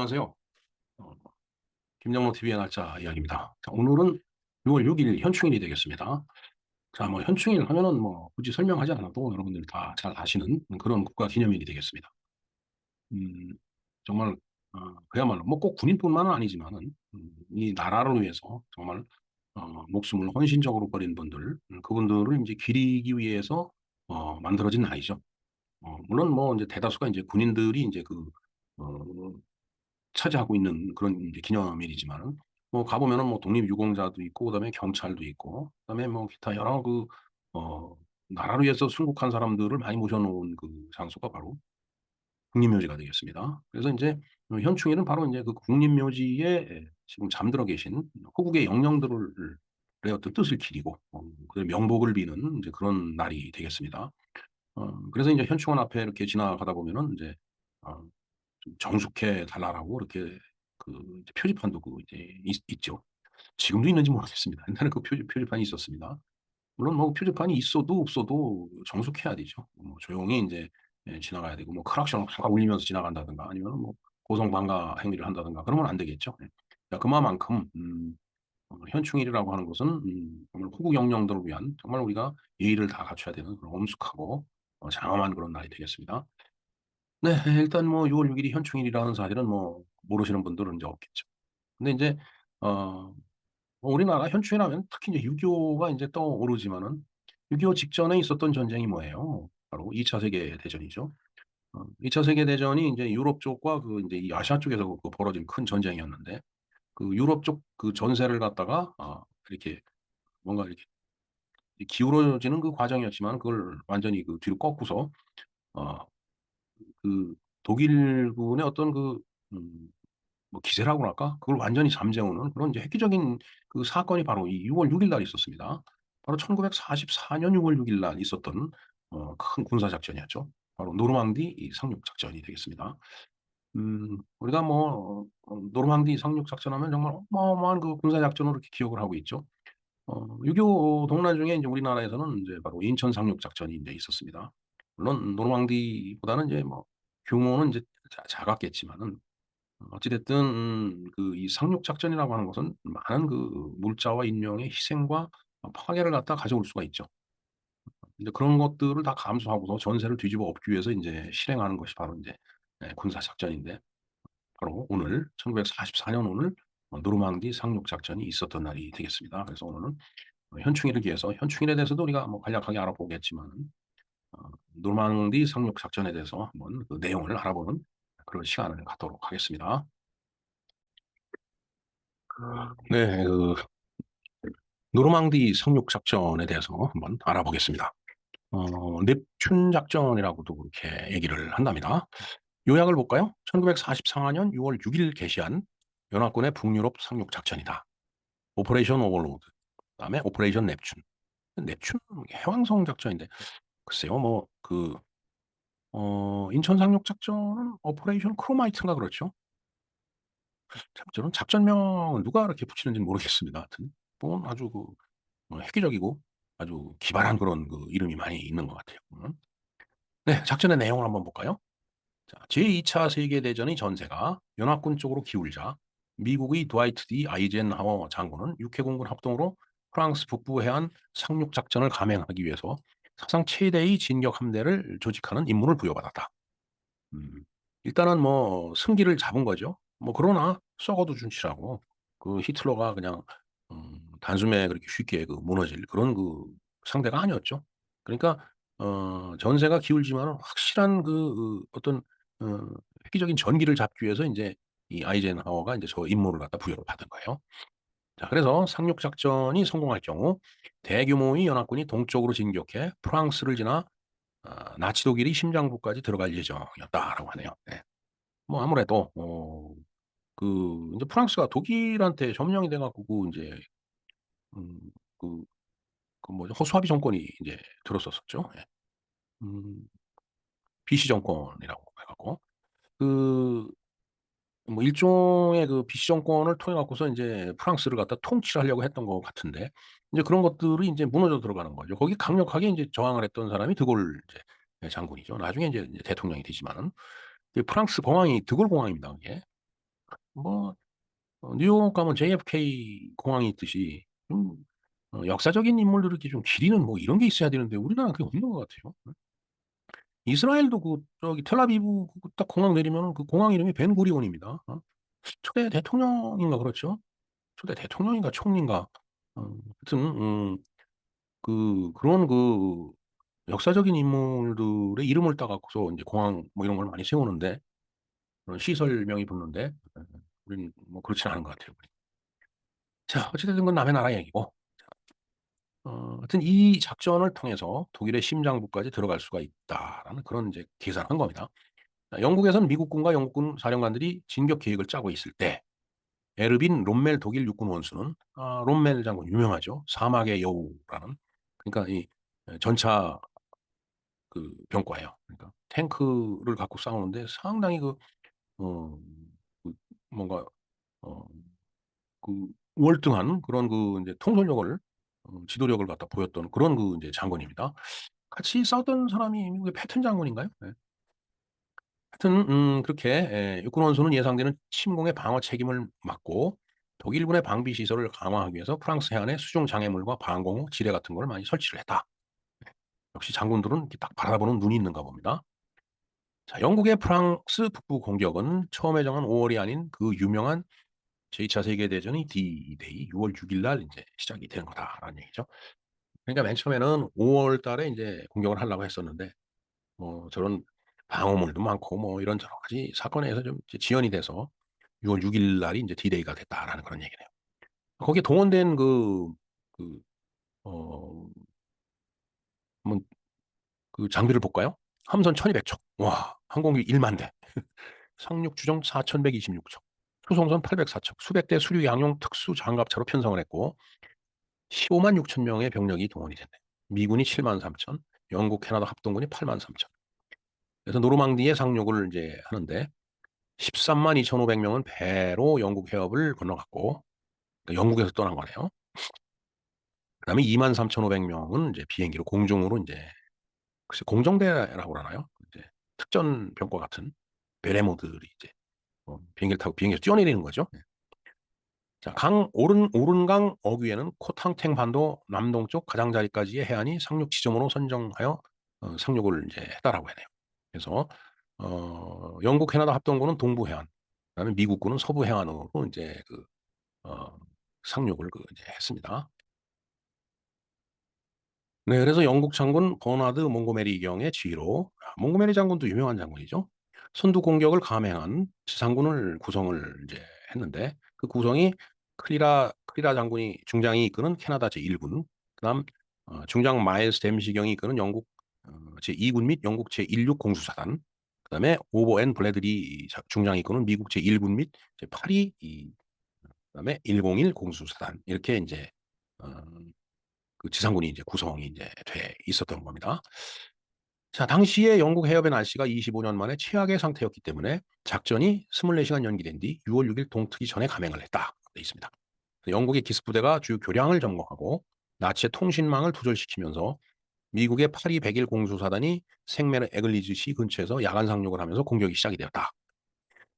안녕하세요. 어, 김정모 TV의 날짜 이야기입니다. 자, 오늘은 6월 6일 현충일이 되겠습니다. 자, 뭐 현충일 하면은 뭐 굳이 설명하지 않아도 여러분들 다 잘 아시는 그런 국가 기념일이 되겠습니다. 음, 정말 그야말로 뭐 꼭 군인뿐만은 아니지만은 이 나라를 위해서 정말 목숨을 헌신적으로 버린 분들, 그분들을 이제 기리기 위해서 만들어진 날이죠. 물론 뭐 이제 대다수가 이제 군인들이 이제 어, 차지하고 있는 그런 이제 기념일이지만은 뭐 가보면은 뭐 독립유공자도 있고 그다음에 경찰도 있고 그다음에 뭐 기타 여러 어, 나라를 위해서 순국한 사람들을 많이 모셔놓은 그 장소가 바로 국립묘지가 되겠습니다. 그래서 이제 현충일은 바로 이제 그 국립묘지에 지금 잠들어 계신 호국의 영령들을 어떤 뜻을 기리고 그 명복을 비는 이제 그런 날이 되겠습니다. 그래서 이제 현충원 앞에 이렇게 지나가다 보면은 이제 어, 좀 정숙해 달라라고 이렇게 그 이제 표지판도 그 이제 있죠. 지금도 있는지 모르겠습니다. 옛날에 그 표지판이 있었습니다. 물론 뭐 표지판이 있어도 없어도 정숙해야 되죠. 뭐 조용히 이제 지나가야 되고 뭐 크락션 확 울리면서 지나간다든가 아니면 뭐 고성방가 행위를 한다든가 그러면 안 되겠죠. 예. 그러니까 그만큼 현충일이라고 하는 것은 정말 호국 영령들을 위한 정말 우리가 예의를 다 갖춰야 되는 그런 엄숙하고 장엄한 그런 날이 되겠습니다. 네, 일단 뭐 6월 6일이 현충일이라는 사실은 뭐 모르시는 분들은 이제 없겠죠. 근데 이제 어 우리나라 현충일하면 특히 이제 6.25가 이제 떠오르지만은 6.25 직전에 있었던 전쟁이 뭐예요? 바로 2차 세계 대전이죠. 2차 세계 대전이 이제 유럽 쪽과 그 이제 이 아시아 쪽에서 그 벌어진 큰 전쟁이었는데 그 유럽 쪽 그 전세를 갖다가 이렇게 뭔가 이렇게 기울어지는 그 과정이었지만 그걸 완전히 그 뒤로 꺾고서 어 그 독일군의 어떤 음 뭐 기세라고 할까? 그걸 완전히 잠재우는 그런 이제 획기적인 그 사건이 바로 이 6월 6일 날 있었습니다. 바로 1944년 6월 6일 날 있었던 큰 군사 작전이었죠. 바로 노르망디 이 상륙 작전이 되겠습니다. 우리가 뭐 노르망디 상륙 작전하면 정말 어마어마한 그 군사 작전으로 이렇게 기억을 하고 있죠. 6.25 동란 중에 이제 우리나라에서는 이제 바로 인천 상륙 작전이 이제 있었습니다. 물론 노르망디보다는 이제 뭐 규모는 이제 작았겠지만은 어찌 됐든 그 이 상륙 작전이라고 하는 것은 많은 그 물자와 인명의 희생과 파괴를 갖다 가져올 수가 있죠. 근데 그런 것들을 다 감수하고서 전세를 뒤집어 엎기 위해서 인제 실행하는 것이 바로 인제 군사 작전인데 바로 오늘 1944년 오늘 노르망디 상륙 작전이 있었던 날이 되겠습니다. 그래서 오늘은 현충일을 기해서 현충일에 대해서도 우리가 뭐 간략하게 알아보겠지만은 노르망디 상륙 작전에 대해서 한번 그 내용을 알아보는 그런 시간을 갖도록 하겠습니다. 네. 노르망디 상륙 작전에 대해서 한번 알아보겠습니다. 넵튠 작전이라고도 그렇게 얘기를 한답니다. 요약을 볼까요? 1944년 6월 6일 개시한 연합군의 북유럽 상륙 작전이다. 오퍼레이션 오버로드, 그다음에 오퍼레이션 넵튠. 넵튠 해왕성 작전인데 글쎄요. 인천 상륙 작전은 오퍼레이션 크로마이트인가 그렇죠? 참 저는 작전명을 누가 이렇게 붙이는지는 모르겠습니다. 하여튼 뭐 아주 획기적이고 아주 기발한 그런 그 이름이 많이 있는 것 같아요. 네. 작전의 내용을 한번 볼까요? 자, 제2차 세계대전의 전세가 연합군 쪽으로 기울자 미국의 드와이트 D 아이젠하워 장군은 육해공군 합동으로 프랑스 북부 해안 상륙 작전을 감행하기 위해서 사상 최대의 진격 함대를 조직하는 임무를 부여받았다. 음. 일단은 뭐 승기를 잡은 거죠. 뭐 그러나 썩어도 준치라고 그 히틀러가 그냥 단숨에 그렇게 쉽게 그 무너질 그런 그 상대가 아니었죠. 그러니까 전세가 기울지만은 확실한 어떤 어 획기적인 전기를 잡기 위해서 인제 이 아이젠하워가 인제 저 임무를 갖다 부여를 받은 거예요. 자, 그래서 상륙 작전이 성공할 경우 대규모의 연합군이 동쪽으로 진격해 프랑스를 지나 나치 독일이 심장부까지 들어갈 예정이었다라고 하네요. 네. 뭐 아무래도 인제 프랑스가 독일한테 점령이 돼 갖고 인제 음 그 뭐죠? 허수아비 정권이 이제 들었었었죠. 예. 음 비시 정권이라고 해 갖고 그 뭐 일종의 그 비시 정권을 통해 갖고서 인제 프랑스를 갖다 통치를 하려고 했던 것 같은데 인제 그런 것들이 인제 무너져 들어가는 거죠. 거기에 강력하게 인제 저항을 했던 사람이 드골 이제 장군이죠. 나중에 인제 대통령이 되지만은 그 프랑스 공항이 드골 공항입니다 그게. 뭐 뉴욕 가면 JFK 공항이 있듯이 좀 역사적인 인물들 이렇게 좀 기리는 뭐 이런 게 있어야 되는데 우리나라는 그게 없는 것 같아요. 이스라엘도 그 저기 텔아비브 그딱 공항 내리면은 그 공항 이름이 벤구리온입니다. 초대 대통령인가 그렇죠? 초대 대통령인가 총리인가. 하여튼 그런 역사적인 인물들의 이름을 따갖고서 이제 공항 뭐 이런 걸 많이 세우는데 그런 시설명이 붙는데 우리는 뭐 그렇진 않은 것 같아요. 자, 어찌됐든 건 남의 나라 얘기고. 하여튼 이 작전을 통해서 독일의 심장부까지 들어갈 수가 있다라는 그런 이제 계산한 겁니다. 자, 영국에서는 미국군과 영국군 사령관들이 진격 계획을 짜고 있을 때 에르빈 롬멜 독일 육군 원수는 롬멜 장군 유명하죠. 사막의 여우라는 그러니까 이 전차 병과예요. 그러니까 탱크를 갖고 싸우는데 상당히 어, 그 뭔가 어, 월등한 그런 이제 통솔력을 지도력을 갖다 보였던 그런 이제 장군입니다. 같이 싸웠던 사람이 미국의 패튼 장군인가요? 네. 하여튼 그렇게 육군 원수는 예상되는 침공의 방어 책임을 맡고 독일군의 방비 시설을 강화하기 위해서 프랑스 해안에 수중 장애물과 방공호, 지뢰 같은 걸 많이 설치를 했다. 역시 장군들은 이렇게 딱 바라보는 눈이 있는가 봅니다. 자, 영국의 프랑스 북부 공격은 처음에 정한 5월이 아닌 그 유명한 제2차 세계대전이 D-Day 6월 6일 날 이제 시작이 되는 거다라는 얘기죠. 그러니까 맨 처음에는 5월 달에 이제 공격을 하려고 했었는데 뭐 저런 방어물도 많고 뭐 이런 여러 가지 사건에 의해서 좀 이제 지연이 돼서 6월 6일 날이 이제 D-Day가 됐다라는 그런 얘기네요. 거기에 동원된 그, 어, 한번 장비를 볼까요? 함선 1200척. 와, 항공기 1만 대. 상륙 주정 4126척. 수송선 804척. 수백 대 수륙 양용 특수 장갑차로 편성을 했고 15만 6천 명의 병력이 동원이 됐네. 미군이 7만 3천, 영국, 캐나다 합동군이 8만 3천. 그래서 노르망디에 상륙을 이제 하는데 13만 2,500명은 배로 영국 해협을 건너갔고 그러니까 영국에서 떠난 거네요. 그다음에 2만 3,500명은 이제 비행기로 공중으로 이제 글쎄 공정대라고 하나요? 이제 특전 병과 같은 베레모들이 이제 비행기를 타고 비행기에서 뛰어내리는 거죠. 자, 오른강 어귀에는 코탕탱 반도 남동쪽 가장자리까지의 해안이 상륙 지점으로 선정하여 상륙을 이제 했다라고 하네요. 그래서 영국 캐나다 합동군은 동부 해안, 그다음에 미국군은 서부 해안으로 이제 어, 상륙을 이제 했습니다. 네, 그래서 영국 장군 버나드 몽고메리 경의 지휘로 몽고메리 장군도 유명한 장군이죠. 선두 공격을 감행한 지상군을 구성을 이제 했는데 그 구성이 클리라 장군이 중장이 이끄는 캐나다 제1군, 그다음 중장 마일스 댐시경이 이끄는 영국 제2군 및 영국 제16 공수사단, 그다음에 오버앤 블래드리 중장이 이끄는 미국 제1군 및 제8위 그다음에 101 공수사단 이렇게 이제 어, 그 지상군이 이제 구성이 이제 돼 있었던 겁니다. 자, 당시에 영국 해협의 날씨가 25년 만에 최악의 상태였기 때문에 작전이 24시간 연기된 뒤 6월 6일 동트기 전에 감행을 했다. 돼 있습니다. 영국의 기습부대가 주 교량을 점검하고 나치의 통신망을 두절시키면서 미국의 파리 101 공수사단이 생메르 에글리즈시 근처에서 야간 상륙을 하면서 공격이 시작이 되었다.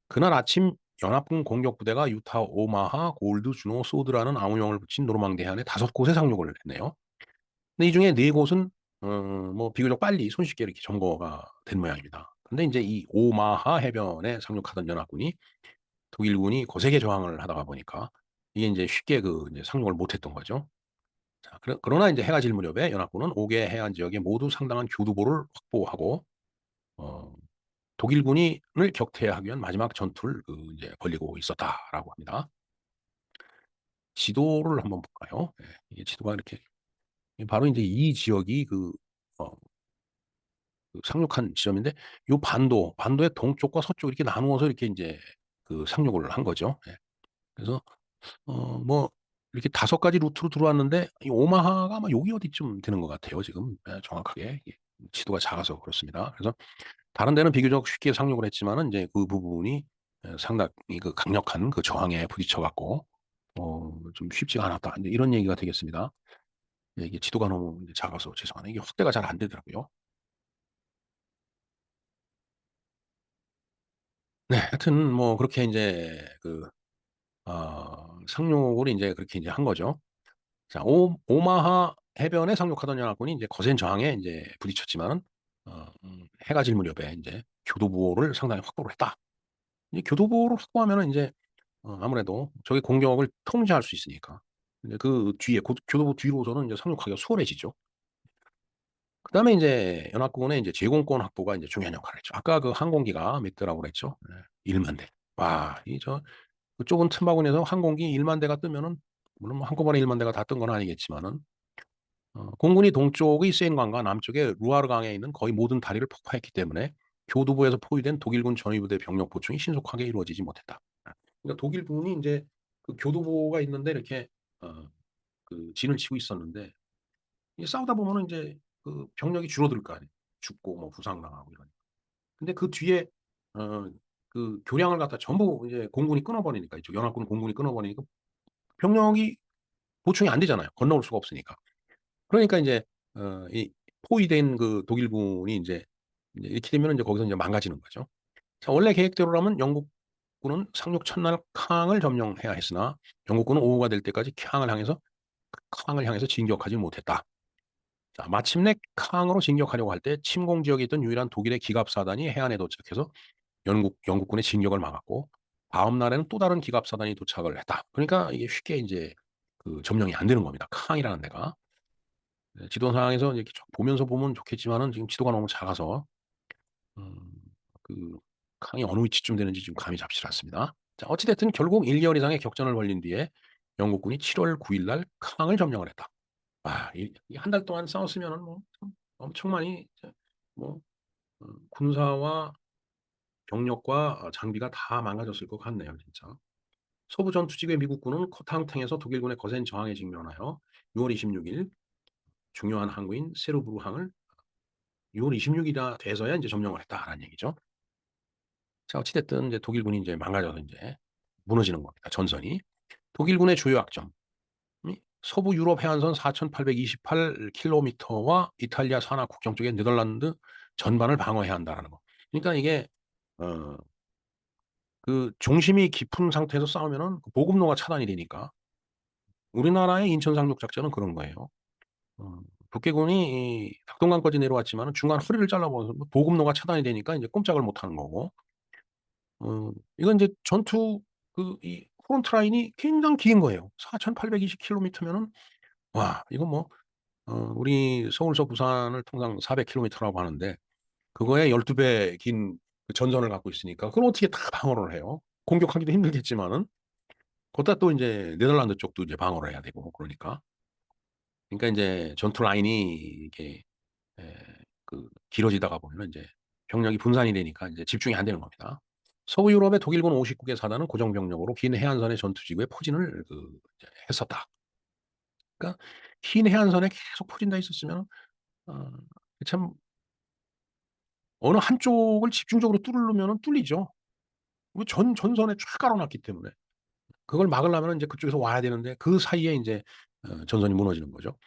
그날 아침 연합군 공격부대가 유타, 오마하, 골드, 주노, 소드라는 암호명을 붙인 노르망디 해안에 5곳에 상륙을 했네요. 근데 이 중에 4곳은 뭐 비교적 빨리 손쉽게 이렇게 점거가 된 모양입니다. 근데 이제 이 오마하 해변에 상륙하던 연합군이 독일군이 거세게 저항을 하다가 보니까 이게 이제 쉽게 이제 상륙을 못했던 거죠. 자, 그러나 이제 해가 질 무렵에 연합군은 5개 해안 지역에 모두 상당한 교두보를 확보하고 어, 독일군을 격퇴하기 위한 마지막 전투를 이제 벌이고 있었다라고 합니다. 지도를 한번 볼까요? 네, 이게 지도가 이렇게 바로 이제 이 지역이 어, 상륙한 지점인데 요 반도의 동쪽과 서쪽 이렇게 나누어서 이렇게 이제 상륙을 한 거죠. 예. 그래서 뭐 이렇게 5가지 루트로 들어왔는데 이 오마하가 아마 여기 어디쯤 되는 것 같아요. 지금 정확하게 지도가 작아서 그렇습니다. 그래서 다른 데는 비교적 쉽게 상륙을 했지만은 이제 그 부분이 상당히 강력한 저항에 부딪혀 갖고 좀 쉽지가 않았다. 이제 이런 얘기가 되겠습니다. 예, 이게 지도가 너무 이제 작아서 죄송하네요. 이게 확대가 잘 안 되더라고요. 네, 하여튼 뭐 그렇게 이제 상륙을 이제 그렇게 이제 한 거죠. 자, 오마하 해변에 상륙하던 연합군이 이제 거센 저항에 이제 부딪혔지만은 해가 질 무렵에 이제 교두보를 상당히 확보를 했다. 이제 교두보를 확보하면은 이제 아무래도 적의 공격을 통제할 수 있으니까. 이제 그 뒤에 교두보 뒤로서는 이제 상륙하기가 수월해지죠. 그다음에 이제 연합군의 이제 제공권 확보가 이제 중요한 역할을 했죠. 아까 그 항공기가 몇 대라고 그랬죠? 네. 1만 대. 와, 그 좁은 틈바구니에서 항공기 1만 대가 뜨면은 물론 뭐 한꺼번에 1만 대가 다 뜬 건 아니겠지만은 공군이 동쪽의 세인강과 남쪽의 루아르 강에 있는 거의 모든 다리를 폭파했기 때문에 교두보에서 포위된 독일군 전위부대 병력 보충이 신속하게 이루어지지 못했다. 그러니까 독일군이 인제 그 교두보가 있는데 이렇게 어 그 진을 치고 있었는데 이게 싸우다 보면은 인제 그 병력이 줄어들 거 아니에요. 죽고 뭐 부상당하고 이러니까. 근데 그 뒤에 어 그 교량을 갖다 전부 이제 공군이 끊어 버리니까 이쪽 연합군 공군이 끊어 버리니까 병력이 보충이 안 되잖아요, 건너올 수가 없으니까. 그러니까 인제 이 포위된 그 독일군이 인제 이렇게 되면은 이제 거기서 인제 망가지는 거죠. 자, 원래 계획대로라면 영국군은 상륙 첫날 캉을 점령해야 했으나 영국군은 오후가 될 때까지 캉을 향해서 진격하지 못했다. 자, 마침내 캉으로 진격하려고 할 때 침공 지역에 있던 유일한 독일의 기갑사단이 해안에 도착해서 영국군의 진격을 막았고 다음 날에는 또 다른 기갑사단이 도착을 했다. 그러니까 이게 쉽게 인제 그 점령이 안 되는 겁니다, 캉이라는 데가. 네, 지도상에서 이렇게 쭉 보면서 보면 좋겠지만은 지금 지도가 너무 작아서 음 그 칸이 어느 위치쯤 되는지 지금 감이 잡질 않습니다. 자, 어찌 됐든 결국 1 개월 이상의 격전을 벌린 뒤에 영국군이 7월 9일 날 캉을 점령을 했다. 아, 이 한 달 동안 싸웠으면은 뭐 참 엄청 많이 뭐 군사와 병력과 장비가 다 망가졌을 것 같네요, 진짜. 서부 전투지구의 미국군은 코탕탱에서 독일군의 거센 저항에 직면하여 6월 26일 중요한 항구인 세르브르항을 6월 26 일이나 돼서야 인제 점령을 했다라는 얘기죠. 자, 어찌 됐든 이제 독일군이 인제 망가져서 인제 무너지는 겁니다, 전선이. 독일군의 주요 약점이 서부 유럽 해안선 4,828 킬로미터와 이탈리아 산하 국경 쪽의 네덜란드 전반을 방어해야 한다라는 거. 그러니까 이게 어 그 중심이 깊은 상태에서 싸우면은 그 보급로가 차단이 되니까 우리나라의 인천 상륙 작전은 그런 거예요. 어 북괴군이 이 낙동강까지 내려왔지만은 중간 허리를 잘라 버려서 뭐 보급로가 차단이 되니까 인제 꼼짝을 못 하는 거고 이건 인제 전투 이 프론트 라인이 굉장히 긴 거예요. 4,820 킬로미터면은 와, 이거 뭐 우리 서울서 부산을 통상 400 킬로미터라고 하는데 그거의 12배 긴 그 전선을 갖고 있으니까 그걸 어떻게 다 방어를 해요. 공격하기도 힘들겠지만은 거기다 또 인제 네덜란드 쪽도 이제 방어를 해야 되고 그러니까. 그러니까 인제 전투 라인이 이게 예 길어지다가 보면은 인제 병력이 분산이 되니까 인제 집중이 안 되는 겁니다. 서부 유럽의 독일군 59개 사단은 고정 병력으로 긴 해안선의 전투지구에 포진을 이제 했었다. 그러니까 긴 해안선에 계속 포진돼 있었으면은 어 참 어느 한쪽을 집중적으로 뚫으려면은 뚫리죠. 그 전선에 쫙 깔아 놨기 때문에. 그걸 막으려면은 인제 그쪽에서 와야 되는데 그 사이에 인제 전선이 무너지는 거죠.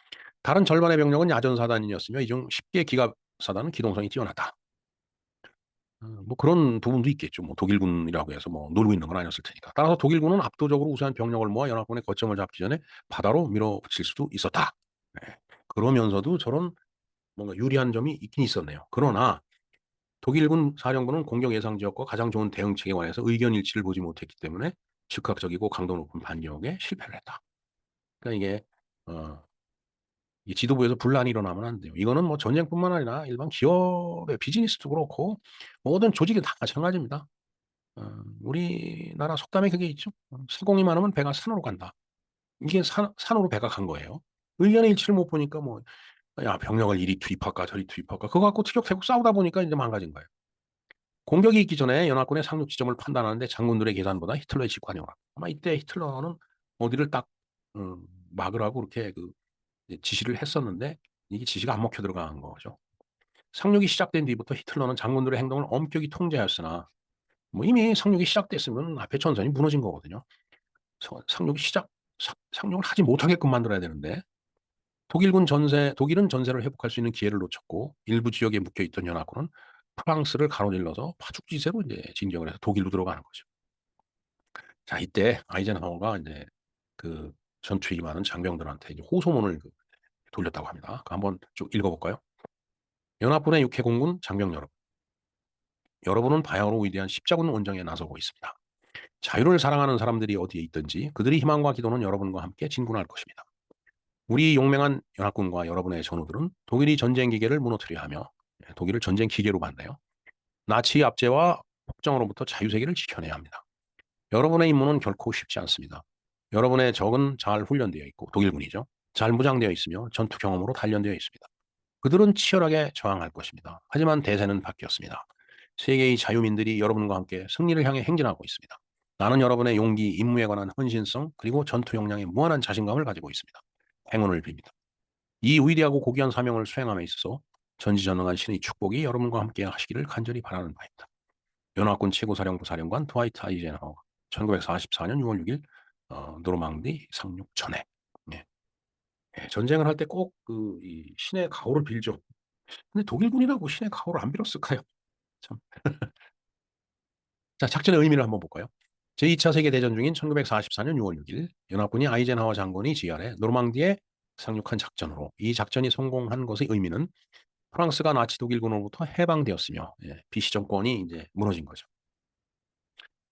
다른 절반의 병력은 야전 사단이었으며 이 중 10개 기갑 사단은 기동성이 뛰어났다. 뭐 그런 부분도 있겠죠. 뭐 독일군이라고 해서 뭐 놀고 있는 건 아니었을 테니까. 따라서 독일군은 압도적으로 우세한 병력을 모아 연합군의 거점을 잡기 전에 바다로 밀어붙일 수도 있었다. 네. 그러면서도 저런 뭔가 유리한 점이 있긴 있었네요. 그러나 독일군 사령부는 공격 예상 지역과 가장 좋은 대응책에 관해서 의견 일치를 보지 못했기 때문에 즉각적이고 강도 높은 반격에 실패를 했다. 그러니까 이게 어 이 지도부에서 분란이 일어나면 안 돼요. 이거는 뭐 전쟁뿐만 아니라 일반 기업의 비즈니스도 그렇고 모든 조직이 다 마찬가지입니다. 우리나라 속담에 그게 있죠. "서공이 많으면 배가 산으로 간다." 이게 산으로 배가 간 거예요. 의견의 일치를 못 보니까 뭐 야, 병력을 이리 투입할까 저리 투입할까 그거 갖고 티격태격 싸우다 보니까 인제 망가진 거예요. 공격이 있기 전에 연합군의 상륙 지점을 판단하는 데 장군들의 계산보다 히틀러의 직관이 옳았다. 아마 이때 히틀러는 어디를 딱 막으라고 그렇게 이제 지시를 했었는데 이게 지시가 안 먹혀 들어간 거죠. 상륙이 시작된 뒤부터 히틀러는 장군들의 행동을 엄격히 통제하였으나 뭐 이미 상륙이 시작됐으면 앞에 전선이 무너진 거거든요. 상륙이 상륙을 하지 못하게끔 만들어야 되는데 독일은 전세를 회복할 수 있는 기회를 놓쳤고 일부 지역에 묶여 있던 연합군은 프랑스를 가로질러서 파죽지세로 인제 진격을 해서 독일로 들어가는 거죠. 자, 이때 아이젠하워가 이제 그 전투 임하는 장병들한테 이제 호소문을 돌렸다고 합니다. 한번 쭉 읽어볼까요? 연합군의 육해공군 장병 여러분, 여러분은 바야흐로 위대한 십자군 원정에 나서고 있습니다. 자유를 사랑하는 사람들이 어디에 있든지 그들의 희망과 기도는 여러분과 함께 진군할 것입니다. 우리 용맹한 연합군과 여러분의 전우들은 독일이 전쟁 기계를 무너뜨려 하며 독일을 전쟁 기계로 만나요. 나치 압제와 폭정으로부터 자유세계를 지켜내야 합니다. 여러분의 임무는 결코 쉽지 않습니다. 여러분의 적은 잘 훈련되어 있고 독일군이죠. 잘 무장되어 있으며 전투 경험으로 단련되어 있습니다. 그들은 치열하게 저항할 것입니다. 하지만 대세는 바뀌었습니다. 세계의 자유민들이 여러분과 함께 승리를 향해 행진하고 있습니다. 나는 여러분의 용기, 임무에 관한 헌신성, 그리고 전투 역량에 무한한 자신감을 가지고 있습니다. 행운을 빕니다. 이 위대하고 고귀한 사명을 수행함에 있어서 전지전능한 신의 축복이 여러분과 함께 하시기를 간절히 바라는 바입니다. 연합군 최고사령부 사령관 드와이트 아이젠하워 1944년 6월 6일 노르망디 상륙 전에 예. 예, 전쟁을 할 때 꼭 그 신의 가호를 빌죠. 근데 독일군이라고 신의 가호를 안 빌었을까요? 참. 자, 작전의 의미를 한번 볼까요? 제2차 세계대전 중인 1944년 6월 6일 연합군이 아이젠하워 장군이 지휘하에 노르망디에 상륙한 작전으로 이 작전이 성공한 것의 의미는 프랑스가 나치 독일군으로부터 해방되었으며 비시 정권이 이제 무너진 거죠.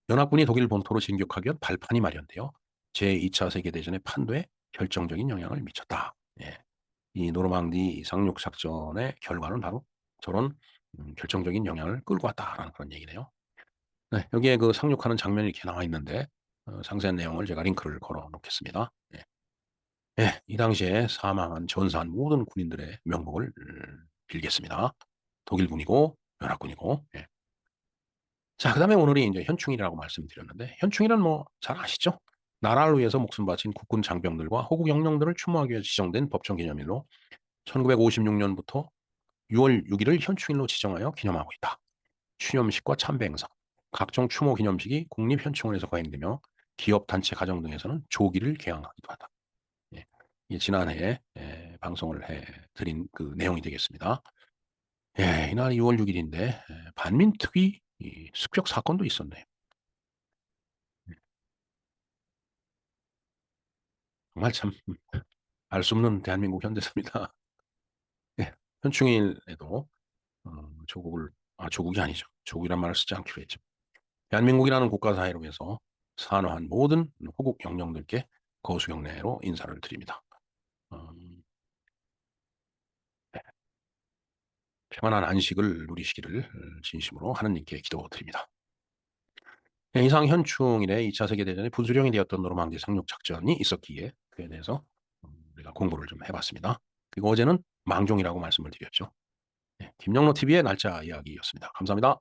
연합군이 독일 본토로 진격하기 위한 발판이 마련되어 제2차 세계대전의 판도에 결정적인 영향을 미쳤다. 예. 이 노르망디 상륙 작전의 결과는 바로 저런 결정적인 영향을 끌고 왔다라는 그런 얘기네요. 네, 여기에 그 상륙하는 장면이 이렇게 나와 있는데 상세한 내용을 제가 링크를 걸어 놓겠습니다. 예. 예, 이 당시에 사망한 전사한 모든 군인들의 명복을 빌겠습니다. 독일군이고 연합군이고. 예. 자, 그다음에 오늘이 이제 현충일이라고 말씀드렸는데 현충일은 뭐 잘 아시죠? 나라를 위해서 목숨 바친 국군 장병들과 호국 영령들을 추모하기 위해 지정된 법정 기념일로 1956년부터 6월 6일을 현충일로 지정하여 기념하고 있다. 추념식과 참배 행사, 각종 추모 기념식이 국립현충원에서 거행되며 기업, 단체, 가정 등에서는 조기를 개항하기도 하다. 예. 이게 지난해에 방송을 해드린 그 내용이 되겠습니다. 예, 이날이 6월 6일인데 반민특위 습격 사건도 있었네요. 정말 참 알 수 없는 대한민국 현대사입니다. 예, 현충일에도 조국을 조국이 아니죠. 조국이란 말을 쓰지 않기로 했죠. 대한민국이라는 국가 사회를 위해서 산화한 모든 호국 영령들께 거수경례로 인사를 드립니다. 음, 네, 평안한 안식을 누리시기를 진심으로 하느님께 기도드립니다. 네, 이상 현충일에 2차 세계대전의 분수령이 되었던 노르망디 상륙 작전이 있었기에 그에 대해서 우리가 공부를 좀 해봤습니다. 그리고 어제는 망종이라고 말씀을 드렸죠. 네, 김영로 TV의 날짜 이야기였습니다. 감사합니다.